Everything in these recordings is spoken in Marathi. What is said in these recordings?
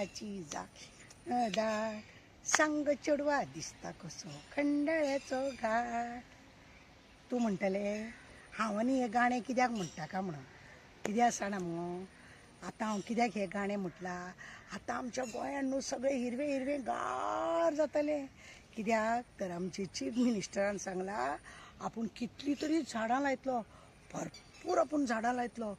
रंगाची दाळ सांग चढवा दिसता कसो खंडाळ्याचो घाट. तू म्हणटले हांव आनी हे गाणें कित्याक म्हणटा काय म्हणून. कित्याक जाणा मुगो, आतां हांव कित्याक हे गाणें म्हटलां, आतां आमच्या गोंयांत न्हू सगळें हिरवें हिरवें गार जातलें. कित्याक तर आमचे चीफ मिनिस्टरान सांगलां आपूण कितलीं तरी झाडां लायतलो, भरपूर आपूण झाडां लायतलो,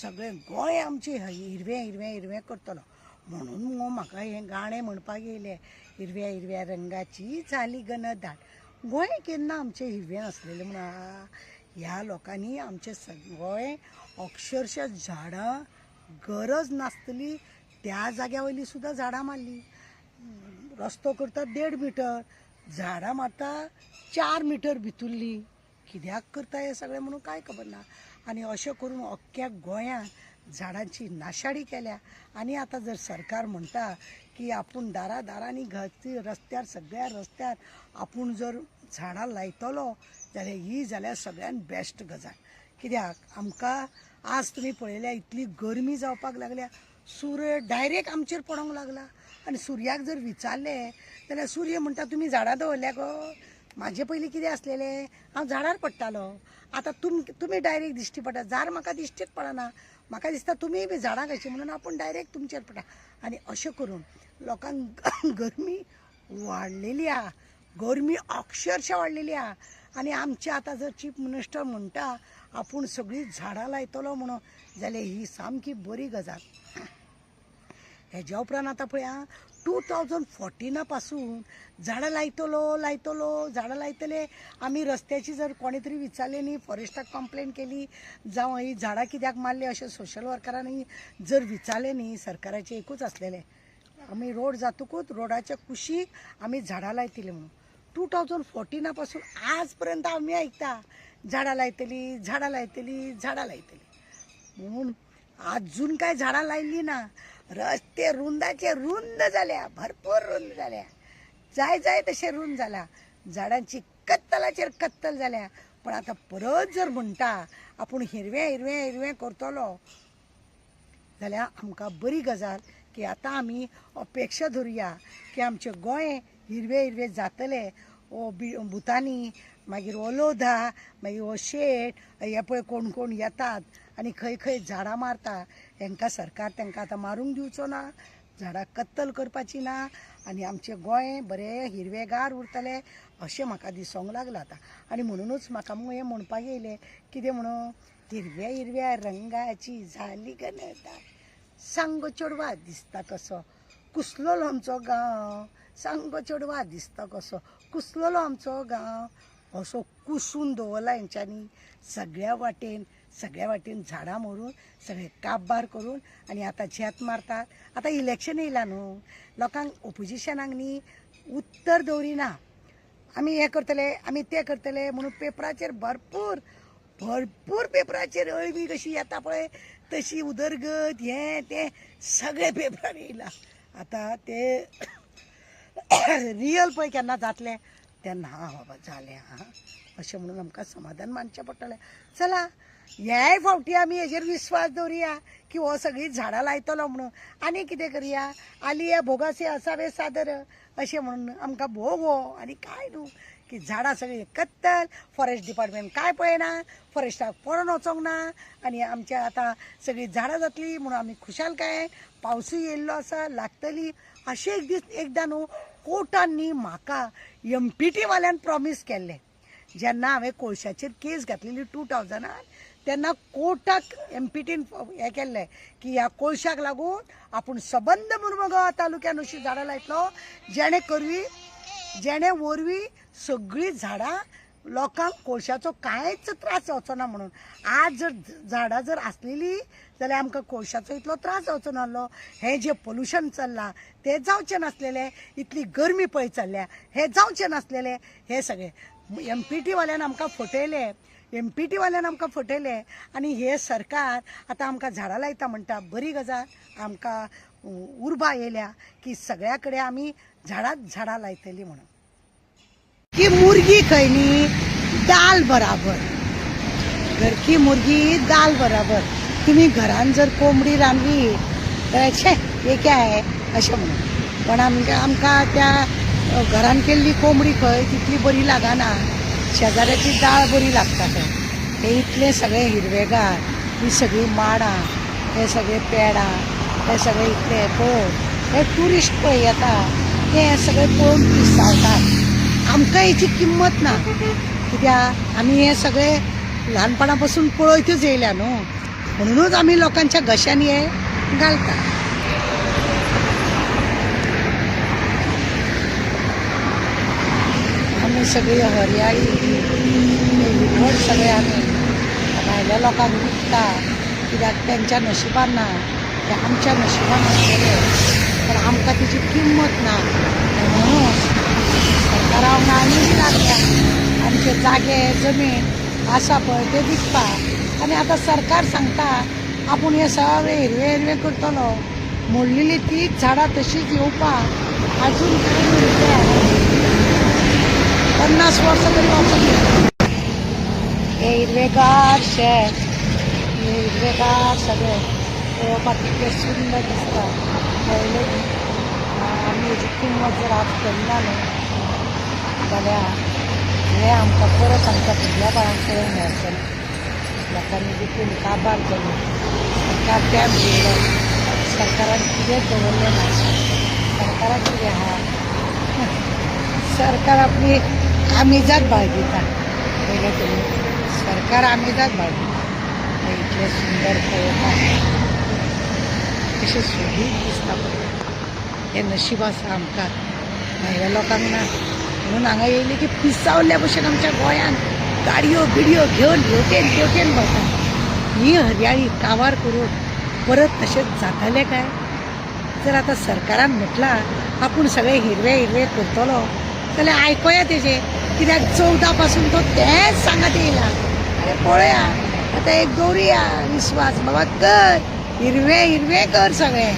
सगळें गोंय आमचें हिरवें हिरवें हिरवें करतलो. म्हणून मुगो म्हाका हें गाणें म्हणपाक येयलें, हिरव्या हिरव्या रंगाची जाली घनदाट. गोंय केन्ना आमचें हिरवें नासलेलें म्हणा. ह्या लोकांनी आमचें गोंय अक्षरशः झाडां गरज नासतली त्या जाग्या वयली सुद्दां झाडां मारली. रस्तो करता 1.5 मिटर, झाडां मारता 4 मिटर भितरली. कित्याक करता हें सगळें म्हणून कांय खबर ना. आनी अशें करून अख्ख्या गोंयांत झाडांची नाशाडी केल्या. आनी आतां जर सरकार म्हणटा की आपूण दारांनी घरची रस्त्यार सगळ्या रस्त्यार आपूण जर झाडां लायतलो जाल्यार ही जाल्यार सगळ्यान बेस्ट गजाल. कित्याक आमकां आज तुमी पळयल्या इतली गरमी जावपाक लागल्या, सूर्य डायरेक्ट आमचेर पडोंक लागला. आनी सुर्याक जर विचारलें जाल्यार सूर्य म्हणटा तुमी झाडां दवरल्या गो. म्हाजे पयलीं कितें आसलेलें, हांव झाडार पडटालो. आतां तुमी डायरेक्ट दिश्टी पडटा. झाड म्हाका दिश्टीच पडना. म्हाका दिसता तुमीय बी झाडां कशी म्हणून आपूण डायरेक्ट तुमचेर पडटा. आनी अशें करून लोकांक गरमी वाडलेली आहा, गरमी अक्षरशः वाडलेली आहा. आनी आमचे आतां जर चीफ मिनिस्टर म्हणटा आपूण सगळीं झाडां लायतलो म्हणून, जाल्यार ही सामकी बरी गजाल. हेज्या उपरांत आतां पळया 2014 पासून झाडां लायतलो झाडां लायतले. आमी रस्त्याची जर कोणी तरी विचारलें न्ही, फॉरेस्टाक कंप्लेन केली, जावं ही झाडां कित्याक मारली अशें सोशल वर्करांनी जर विचारलें न्ही, सरकाराचें एकूच आसलेलें, आमी रोड जातकूच रोडाच्या कुशीक आमी झाडां लायतलीं म्हणून. 2014 पासून आज पर्यंत आमी आयकता झाडां लायतली झाडां लायतली झाडां लायतली म्हणून. आजून कांय झाडां लायिल्लीं ना. रस्ते रुंदाचे रुंद जाल्या, भरपूर रुंद जाल्या, जाय तशें रुंद जाला. झाडांची कत्तलाचेर कत्तल जाल्या. पण आतां परत जर म्हणटा आपूण हिरवें हिरवें हिरवें करतलो जाल्यार आमकां बरी गजाल. की आतां आमी अपेक्षा धरुया की आमचें गोंय हिरवें हिरवें जातलें. ओ भुतानी, मागीर ओ लोधा, मागीर ओ शेट, हे पळय कोण कोण येतात आनी खंय खंय झाडां मारता, हेंकां सरकार तेंकां आतां मारूंक दिवचो ना, झाडां कत्तल करपाची ना. आनी आमचें गोंय बरें हिरवेगार उरतलें अशें म्हाका दिसोंक लागलां आतां. आनी म्हणूनच म्हाका हें म्हणपाक येयलें, कितें म्हणून, हिरव्या हिरव्या रंगाची जाली घनदाट, सांग चेडवा दिसता कसो कुसलोलो आमचो गांव, सांग चेडवा दिसता कसो कुसलोलो आमचो गांव. असो कुसून दवरला हेंच्यांनी सगळ्या वाटेन झाडां मारून, सगळे काबार करून. आनी आतां शेत मारतात. आतां इलेक्शन येयलां न्हू, लोकांक ओपोजिशनाक न्ही उत्तर दवरिना. आमी हें करतले आमी तें करतले म्हणून पेपराचेर भरपूर पेपराचेर अळवी कशी येता पळय तशी उदरगत हें तें सगळें पेपरार येयलां. आतां ते रियल पळय केन्ना जातलें तेन्ना हां बाबा जालें हां अशें म्हणून आमकां समाधान मानचें पडटलें. चला ह्याय फावटी आमी हेजेर विस्वास दवरुया की हो सगळीं झाडां लायतलो म्हणून. आनी कितें करया, आलिया भोगासे असावे सादर अशें म्हणून आमकां भोग हो आनी कांय न्हू. की झाडां सगळीं कत्तल, फॉरेस्ट डिपार्टमेंट कांय पळयना, फॉरेस्टाक पळोवन वचोंक ना. आनी आमच्या आतां सगळीं झाडां जातलीं म्हणून आमी खुशालकाय. पावसूय येयल्लो आसा, लागतली. अशें एक दीस एकदां न्हू कोर्टान न्ही म्हाका MPT वाल्यान प्रॉमीस केल्लें. जेन्ना हांवें कोळशाचेर केस घातलेली 2000 तेन्ना कोर्टाक MPTन हें केल्लें की ह्या कोळशाक लागून आपूण सबंद मुर्मगांव तालुक्यान अशीं झाडां लायतलो जेणे वरवीं सगळीं झाडां लोकांक कोळशाचो कांयच त्रास जावचो ना म्हणून. आज जर झाडां जर आसलेलीं जाल्यार आमकां कोळशाचो इतलो त्रास जावचो नासलो. हें जें पोल्युशन चल्लां तें जावचें नासलेलें. इतली गरमी पळय चल्ल्या हें जावचें नासलेलें. हें सगळें MPT वाल्यान आमकां फटयलें. आनी हे सरकार आतां आमकां झाडां लायता म्हणटा बरी गजाल. आमकां उर्बा येयल्या की सगळ्या कडेन आमी झाडां लायतलीं म्हणून. की मुर्गी खंय न्ही दाल बराबर, घरकी मुर्गी दाल बराबर. तुम्ही घरान जर कोंबडी रांदली तर छे ये क्या है, अशें म्हणून. पण आमकां त्या घरान केल्ली कोंबडी खंय तितली बरी लागना, शेजाऱ्याची दाळ बरी लागता खंय. हे इतले सगळे हिरवेगार, ही सगळी माडां, हे सगळे पेडां, हे सगळे इतले पळोवन हे ट्युरिस्ट पळय येता ते सगळे पळोवन पिसावतात. आमकां हेची किंमत ना, कित्याक आमी हे सगळे ल्हानपणा पासून पळयतच येयल्या न्हू, म्हणूनच आमी लोकांच्या घशांनी हे घालता. आमी सगळी हरयाळी हिरवळ सगळे आमी भायल्या लोकांक विकता, कित्याक तेंच्या नशिबान ना, ते आमच्या नशिबान आसलेले, पण आमकां तेची किंमत ना. म्हणून सरकारा वांगडा आमी लागल्या आमचे जागे जमीन आसा पळय ते विकपाक. आनी आतां सरकार सांगता आपूण हे सगळे हिरवे हिरवे करतलो, मोडलेली तीच झाडां तशीच येवपाक आजून 50 वर्सां तरी वचूंक. हे हिरवेगार शेत, हे हिरवेगार सगळे पळोवपाक कितले सुंदर दिसता. पळयले आमी हेजी किंमत जर आज करिना न्हू जाल्यार हे आमकां परत आमच्या फुडल्या काळांत पळोवंक मेळचें. लोकांनी विकून काबार केलो, सरकार टॅक्स दिलो, सरकारान कितेंच दवरलें ना. सरकाराक कितें आहा, सरकार आपली आमिजात बाळगिता. पळयलें तुमी, सरकार आमिजात बाळगिता. इतलें सुंदर पळोवपाक कशें सोबीत दिसता पळय. हें नशीब आसा आमकां, भायल्या लोकांक ना. म्हणून हांगा येयले की पिसावल्ल्या भशेन आमच्या गोंयान गाडयो बिडयो घेवन हेवटेन तेवटेन भोंवता. ही हरयाळी काबार करून परत तशेंच जातलें काय? जर आतां सरकारान म्हटलां आपूण सगळे हिरवे हिरवे करतलो जाल्यार आयकोया तेजें, कित्याक 14 पासून तो तेंच सांगत येयला. अरे पळया आतां एक दवरुया विस्वास, बाबा कर हिरवे हिरवे कर सगळे.